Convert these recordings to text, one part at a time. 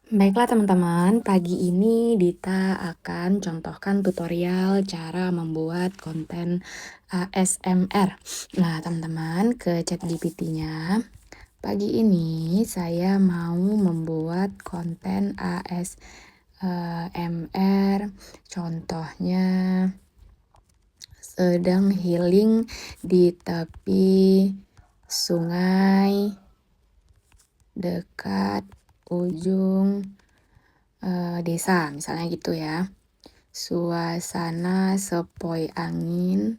Baiklah teman-teman, pagi ini Dita akan contohkan tutorial cara membuat konten ASMR. Nah teman-teman, ke ChatGPT-nya. Pagi ini saya mau membuat konten ASMR. Contohnya sedang healing di tepi sungai dekat ujung desa, misalnya gitu ya. Suasana sepoi angin,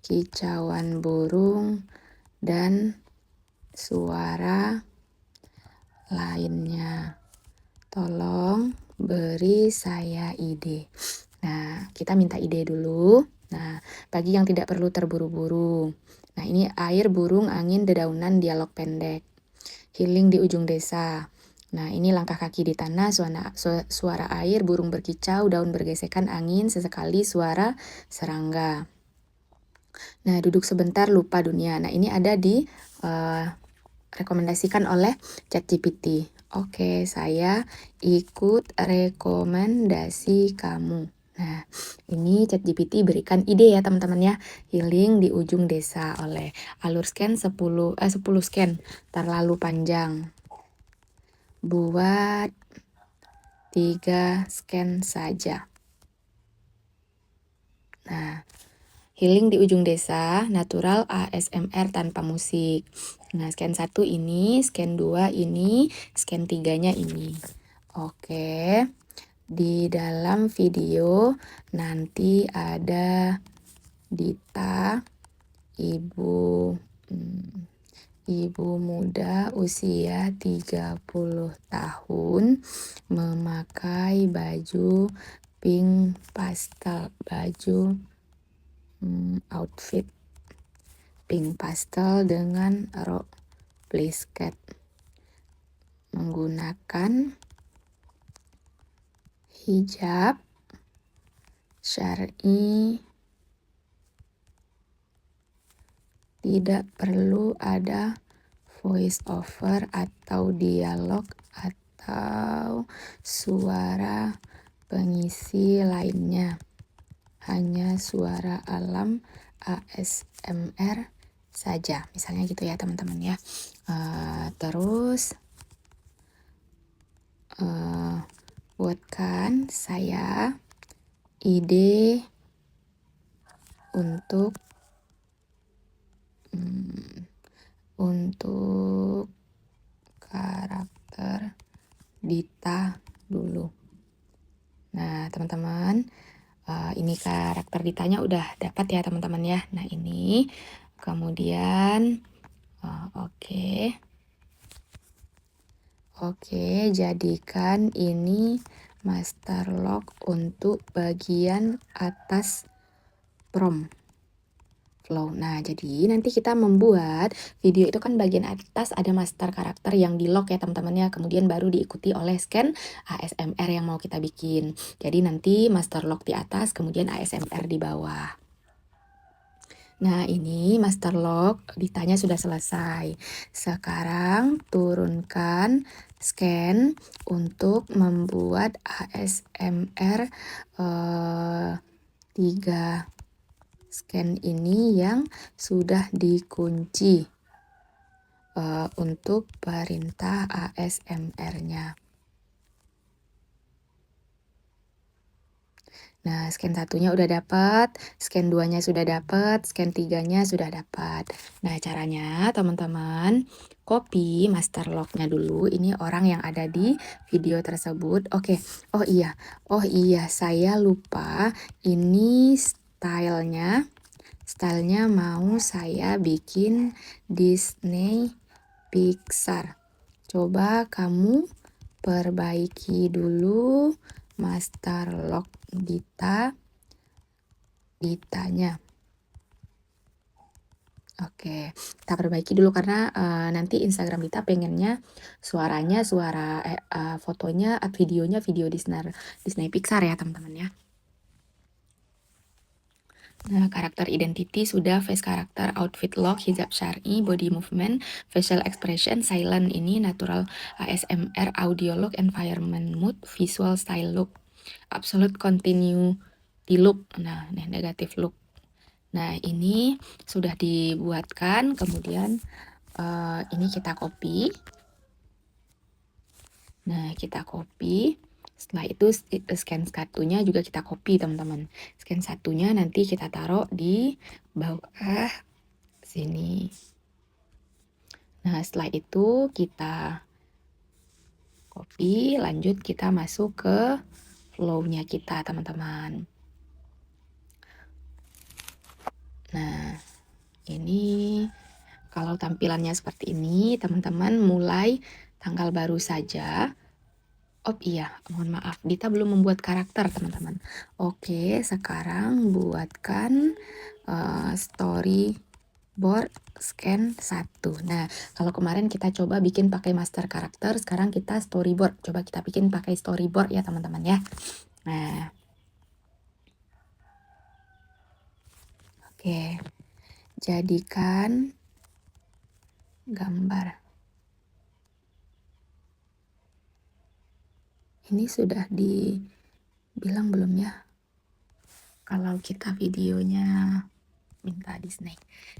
kicauan burung, dan suara lainnya. Tolong beri saya ide. Nah, kita minta ide dulu. Nah, bagi yang tidak perlu terburu-buru. Nah, ini air, burung, angin, dedaunan, dialog pendek. Healing di ujung desa. Nah, ini langkah kaki di tanah, suara air, burung berkicau, daun bergesekan, angin, sesekali suara serangga. Nah, duduk sebentar, lupa dunia. Nah, ini ada di rekomendasikan oleh ChatGPT. Oke, saya ikut rekomendasi kamu. Nah, ini ChatGPT berikan ide ya teman-teman ya. Healing di ujung desa oleh alur scan 10 scan terlalu panjang. Buat 3 scan saja. Nah, healing di ujung desa, natural ASMR tanpa musik. Nah, scan 1 ini, scan 2 ini, scan 3-nya ini. Oke, di dalam video nanti ada Dita, ibu muda usia 30 tahun, memakai baju pink pastel, outfit pink pastel dengan rok plisket, menggunakan hijab syar'i, tidak perlu ada voice over atau dialog atau suara pengisi lainnya, hanya suara alam ASMR saja, misalnya gitu ya teman-teman ya. Terus buatkan saya ide untuk karakter Dita dulu. Nah teman-teman, ini karakter Ditanya udah dapat ya teman-teman ya. Nah ini kemudian Oke, jadikan ini master log untuk bagian atas prompt flow. Nah, jadi nanti kita membuat video itu kan bagian atas ada master karakter yang di log ya teman-teman ya. Kemudian baru diikuti oleh scan ASMR yang mau kita bikin. Jadi nanti master log di atas, kemudian ASMR di bawah. Nah, ini master log Ditanya sudah selesai. Sekarang turunkan scan untuk membuat ASMR 3 scan ini yang sudah dikunci untuk perintah ASMR-nya. Nah, scan 1-nya udah dapat, scan 2-nya sudah dapat, scan 3-nya sudah dapat. Nah, caranya teman-teman, copy master log-nya dulu. Ini orang yang ada di video tersebut. Oke, oh iya, saya lupa. Ini stylenya mau saya bikin Disney Pixar. Coba kamu perbaiki dulu master log Ditanya. Oke, kita perbaiki dulu karena nanti Instagram Dita pengennya suaranya fotonya, videonya video Disney Pixar ya teman-teman ya. Nah, karakter identity sudah, face karakter, outfit lock, hijab syar'i, body movement, facial expression, silent ini, natural ASMR, audio look, environment mood, visual style look, absolute continuity look, nah ini negative look. Nah, ini sudah dibuatkan, kemudian ini kita copy. Nah, kita copy. Setelah itu scan satunya juga kita copy, teman-teman. Scan satunya nanti kita taruh di bawah sini. Nah, setelah itu kita copy, lanjut kita masuk ke flow-nya kita, teman-teman. Nah, ini kalau tampilannya seperti ini, teman-teman mulai tanggal baru saja. Oh iya, mohon maaf, Dita belum membuat karakter, teman-teman. Oke, sekarang buatkan storyboard scan 1. Nah, kalau kemarin kita coba bikin pakai master karakter, sekarang kita storyboard. Coba kita bikin pakai storyboard ya, teman-teman ya. Nah, oke. Jadikan gambar. Ini sudah dibilang belum ya? Kalau kita videonya minta Disney.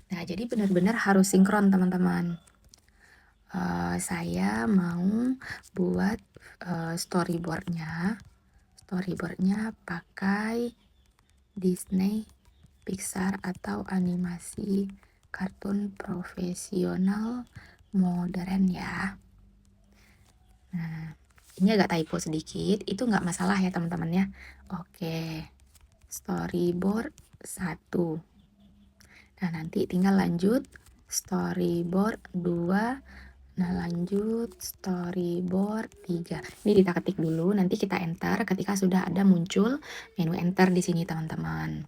Nah, jadi benar-benar harus sinkron, teman-teman. Saya mau buat storyboardnya pakai Disney, Pixar atau animasi kartun profesional modern ya. Nah, ini agak typo sedikit, itu nggak masalah ya teman-teman ya. Oke, storyboard 1. Nah, nanti tinggal lanjut storyboard 2. Nah, lanjut storyboard 3. Ini kita ketik dulu, nanti kita enter ketika sudah ada muncul menu enter di sini, teman-teman.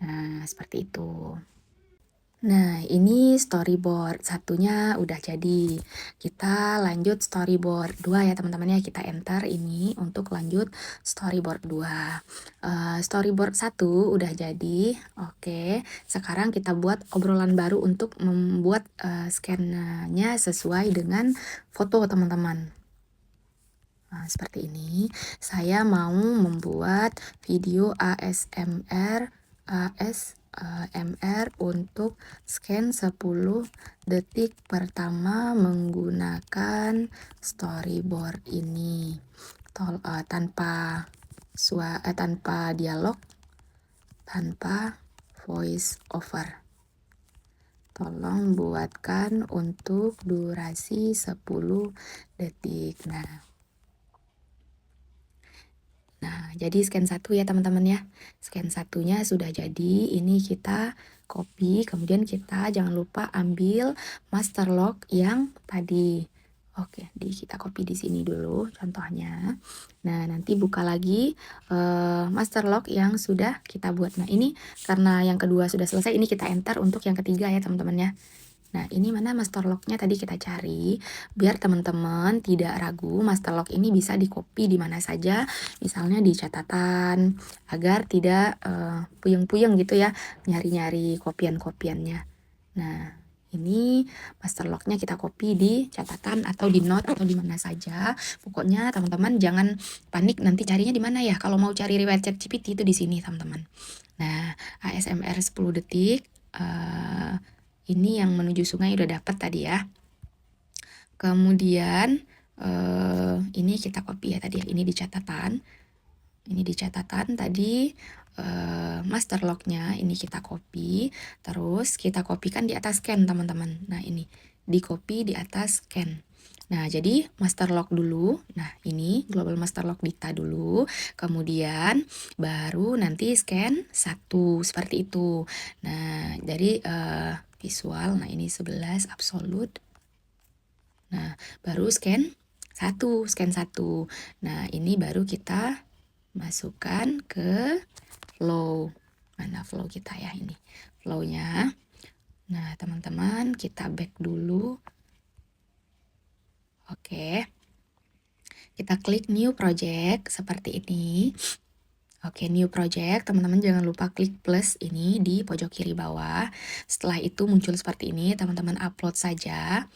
Nah, seperti itu. Nah, ini storyboard satunya udah jadi. Kita lanjut storyboard 2 ya teman-teman ya. Kita enter ini untuk lanjut storyboard 2. Storyboard 1 udah jadi. Oke, sekarang kita buat obrolan baru untuk membuat scan-nya sesuai dengan foto, teman-teman. Nah, seperti ini. Saya mau membuat video ASMR untuk scan 10 detik pertama menggunakan storyboard ini. Tanpa dialog, tanpa voice over. Tolong buatkan untuk durasi 10 detik. Nah, jadi scan 1 ya teman-teman ya. Scan satunya sudah jadi. Ini kita copy, kemudian kita jangan lupa ambil master log yang tadi. Oke, kita copy di sini dulu contohnya. Nah, nanti buka lagi master log yang sudah kita buat. Nah, ini karena yang kedua sudah selesai, ini kita enter untuk yang ketiga ya teman-teman ya. Nah, ini mana master log-nya tadi kita cari, biar teman-teman tidak ragu, master log ini bisa di-copy di mana saja, misalnya di catatan, agar tidak puyeng-puyeng gitu ya, nyari-nyari kopian-kopiannya. Nah, ini master log-nya kita copy di catatan atau di note atau di mana saja. Pokoknya teman-teman jangan panik nanti carinya di mana ya. Kalau mau cari riwayat ChatGPT itu di sini, teman-teman. Nah, ASMR 10 detik. Ini yang menuju sungai udah dapat tadi ya. Kemudian ini kita copy ya tadi ya. Ini di catatan. Ini di catatan tadi master log-nya ini kita copy. Terus kita kopikan di atas scan, teman-teman. Nah, ini di copy di atas scan. Nah, jadi master log dulu. Nah, ini global master log Dita dulu. Kemudian baru nanti scan 1 seperti itu. Nah, dari visual, nah ini 11 absolute. Nah, baru scan 1. Nah, ini baru kita masukkan ke flow. Mana flow kita ya ini? Flow-nya. Nah, teman-teman, kita back dulu. Oke. Kita klik new project seperti ini. Oke, new project, teman-teman jangan lupa klik plus ini di pojok kiri bawah. Setelah itu muncul seperti ini, teman-teman upload saja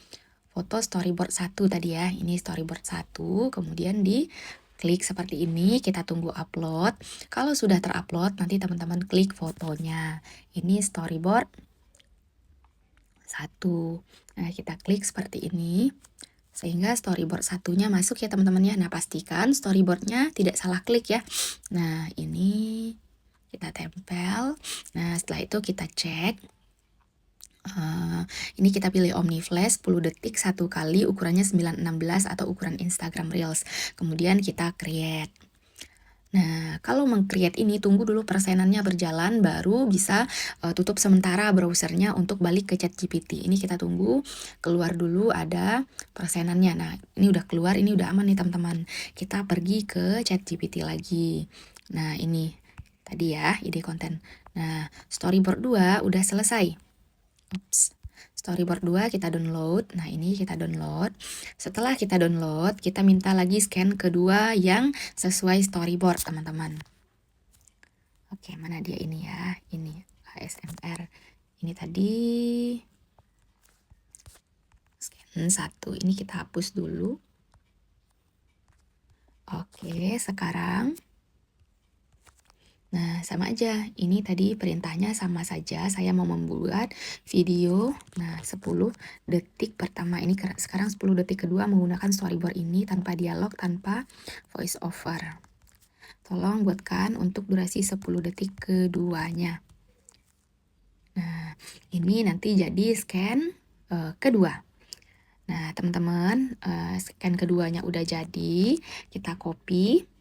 foto storyboard 1 tadi ya. Ini storyboard 1, kemudian di klik seperti ini, kita tunggu upload. Kalau sudah terupload, nanti teman-teman klik fotonya. Ini storyboard 1. Nah, kita klik seperti ini. Sehingga storyboard satunya masuk ya teman-teman ya. Nah, pastikan storyboardnya tidak salah klik ya. Nah, ini kita tempel. Nah, setelah itu kita cek. Ini kita pilih OmniFlash 10 detik 1 kali, ukurannya 9:16 atau ukuran Instagram Reels. Kemudian kita create. Nah, kalau meng-create ini tunggu dulu persenannya berjalan, baru bisa tutup sementara browsernya untuk balik ke ChatGPT. Ini kita tunggu keluar dulu ada persenannya. Nah, ini udah keluar, ini udah aman nih teman-teman. Kita pergi ke ChatGPT lagi. Nah, ini tadi ya ide konten. Nah, storyboard 2 udah selesai. Storyboard 2 kita download. Nah, ini kita download. Setelah kita download, kita minta lagi scan kedua yang sesuai storyboard, teman-teman. Oke, mana dia ini ya? Ini ASMR. Ini tadi scan 1. Ini kita hapus dulu. Oke, sekarang nah, sama aja. Ini tadi perintahnya sama saja. Saya mau membuat video. Nah, 10 detik pertama ini sekarang 10 detik kedua menggunakan storyboard ini tanpa dialog, tanpa voice over. Tolong buatkan untuk durasi 10 detik keduanya. Nah, ini nanti jadi scan kedua. Nah, teman-teman, scan keduanya udah jadi. Kita copy.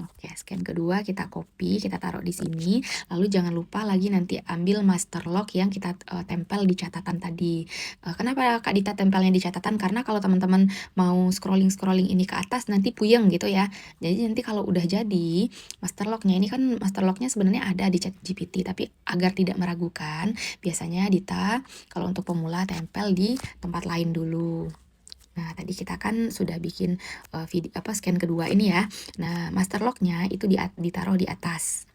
Oke, scan kedua kita copy, kita taruh di sini. Lalu jangan lupa lagi nanti ambil master log yang kita tempel di catatan tadi. Kenapa Kak Dita tempelnya di catatan? Karena kalau teman-teman mau scrolling ini ke atas nanti puyeng gitu ya. Jadi nanti kalau udah jadi master lognya, ini kan master lognya sebenarnya ada di ChatGPT, tapi agar tidak meragukan, biasanya Dita kalau untuk pemula tempel di tempat lain dulu. Nah, tadi kita kan sudah bikin video scan kedua ini ya. Nah, master lognya itu ditaruh di atas.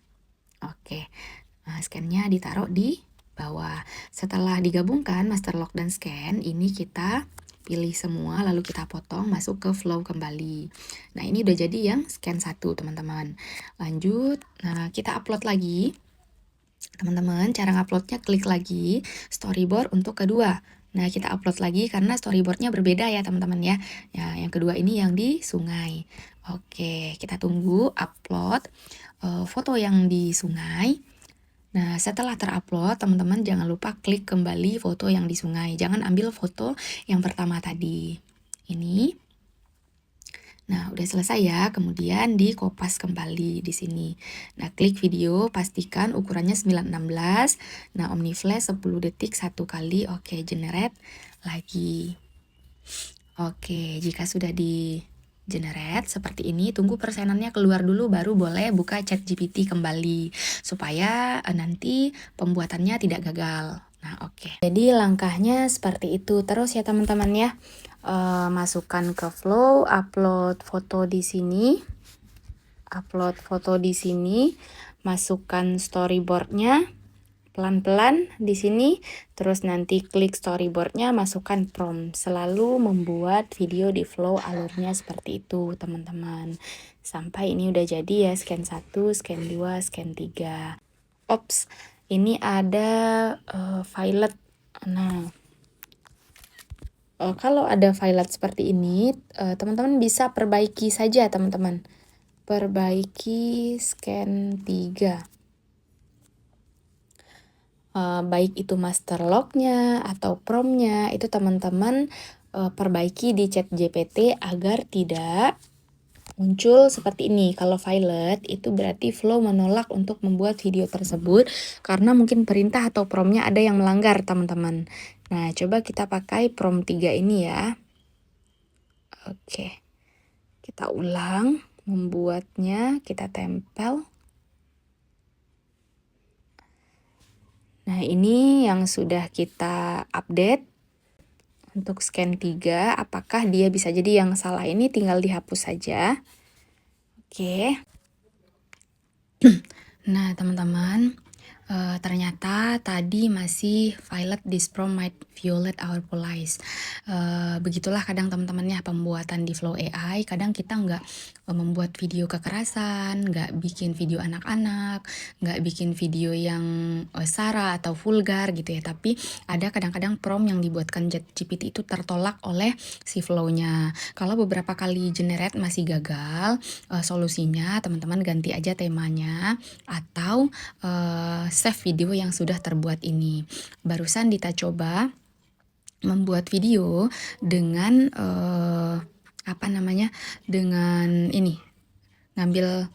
Oke. Nah, scan-nya ditaruh di bawah. Setelah digabungkan master log dan scan, ini kita pilih semua lalu kita potong masuk ke flow kembali. Nah, ini udah jadi yang scan 1, teman-teman. Lanjut, nah kita upload lagi. Teman-teman, cara nguploadnya klik lagi storyboard untuk kedua. Nah, kita upload lagi karena storyboardnya berbeda ya teman-teman ya. Ya, yang kedua ini yang di sungai. Oke, kita tunggu upload foto yang di sungai. Nah, setelah terupload, teman-teman jangan lupa klik kembali foto yang di sungai. Jangan ambil foto yang pertama tadi. Ini. Nah, udah selesai ya. Kemudian dikopas kembali di sini. Nah, klik video, pastikan ukurannya 9:16. Nah, OmniFlash 10 detik 1 kali. Oke, generate lagi. Oke, jika sudah di generate seperti ini, tunggu persenannya keluar dulu baru boleh buka ChatGPT kembali supaya nanti pembuatannya tidak gagal. Nah, oke. Jadi langkahnya seperti itu terus ya teman-teman ya. Masukkan ke flow, upload foto di sini. Masukkan storyboardnya pelan-pelan di sini, terus nanti klik storyboardnya, masukkan prompt. Selalu membuat video di flow alurnya seperti itu teman-teman. Sampai ini udah jadi ya, scan 1, scan 2, scan 3. Ops, ini ada violet. Nah, kalau ada violet seperti ini, teman-teman bisa perbaiki saja teman-teman. Perbaiki scan 3. Baik itu master lognya atau promptnya, itu teman-teman perbaiki di ChatGPT agar tidak muncul seperti ini. Kalau violet itu berarti flow menolak untuk membuat video tersebut karena mungkin perintah atau promptnya ada yang melanggar teman-teman. Nah, coba kita pakai prompt 3 ini ya. Oke, kita ulang membuatnya, kita tempel. Nah, ini yang sudah kita update untuk scan 3. Apakah dia bisa jadi yang salah ini tinggal dihapus saja. Oke. Nah, teman-teman, ternyata tadi masih violet this prom might violate our police. Begitulah kadang teman-teman ya pembuatan di Flow AI, kadang kita nggak membuat video kekerasan, nggak bikin video anak-anak, nggak bikin video yang sara atau vulgar gitu ya, tapi ada kadang-kadang prompt yang dibuatkan ChatGPT itu tertolak oleh si Flow-nya. Kalau beberapa kali generate masih gagal, solusinya teman-teman ganti aja temanya atau save video yang sudah terbuat ini. Barusan Dita coba membuat video dengan apa namanya, dengan ini, ngambil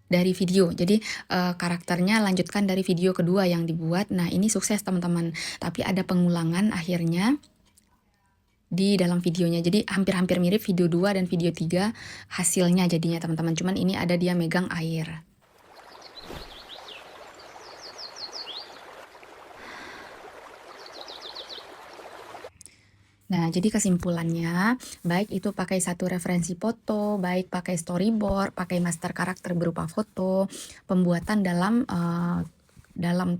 dari video. Jadi karakternya lanjutkan dari video kedua yang dibuat. Nah, ini sukses teman-teman. Tapi ada pengulangan akhirnya di dalam videonya. Jadi hampir-hampir mirip video 2 dan video 3 hasilnya jadinya teman-teman. Cuman ini ada dia megang air. Nah, jadi kesimpulannya, baik itu pakai satu referensi foto, baik pakai storyboard, pakai master karakter berupa foto, pembuatan dalam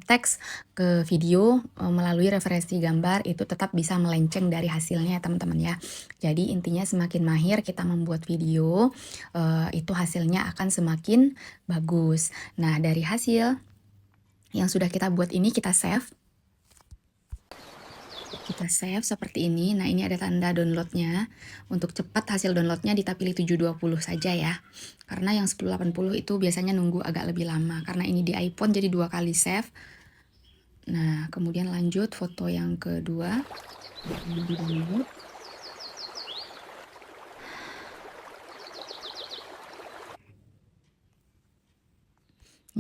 teks ke video melalui referensi gambar itu tetap bisa melenceng dari hasilnya ya teman-teman ya. Jadi intinya semakin mahir kita membuat video, itu hasilnya akan semakin bagus. Nah, dari hasil yang sudah kita buat ini kita save. Kita save seperti ini. Nah, ini ada tanda downloadnya. Untuk cepat hasil downloadnya Dita pilih 720 saja ya. Karena yang 1080 itu biasanya nunggu agak lebih lama. Karena ini di iPhone jadi 2 kali save. Nah, kemudian lanjut foto yang kedua. Ini di download.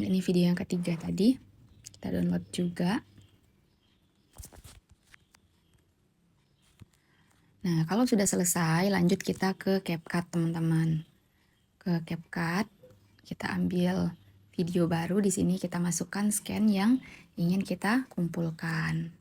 Ini video yang ketiga tadi. Kita download juga. Nah, kalau sudah selesai, lanjut kita ke CapCut, teman-teman. Ke CapCut, kita ambil video baru. Di sini kita masukkan scan yang ingin kita kumpulkan.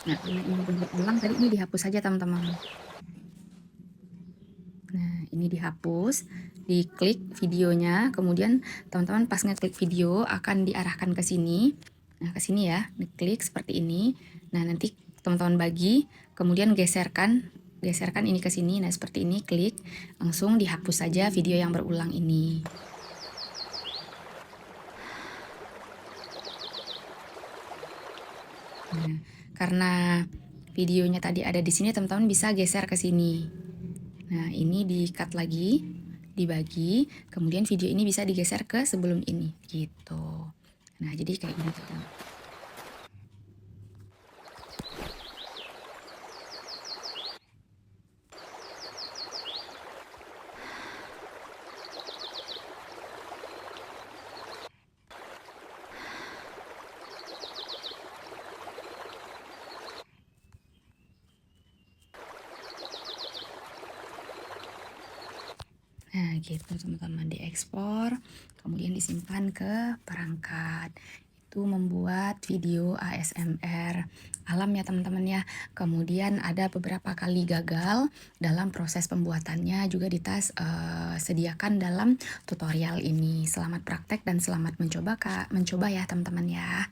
Nah, karena ini berulang tadi ini dihapus saja teman-teman. Nah, ini dihapus, diklik videonya, kemudian teman-teman pas ngeklik video akan diarahkan ke sini. Nah, ke sini ya, diklik seperti ini. Nah, nanti teman-teman bagi, kemudian geserkan ini ke sini. Nah, seperti ini, klik, langsung dihapus saja video yang berulang ini. Nah, karena videonya tadi ada di sini, teman-teman bisa geser ke sini. Nah, ini di-cut lagi, dibagi, kemudian video ini bisa digeser ke sebelum ini, gitu. Nah, jadi kayak gini teman-teman. Nah, gitu teman-teman, diekspor, kemudian disimpan ke perangkat. Itu membuat video ASMR alam ya teman-teman ya. Kemudian ada beberapa kali gagal dalam proses pembuatannya juga Dita sediakan dalam tutorial ini. Selamat praktek dan selamat mencoba ya teman-teman ya.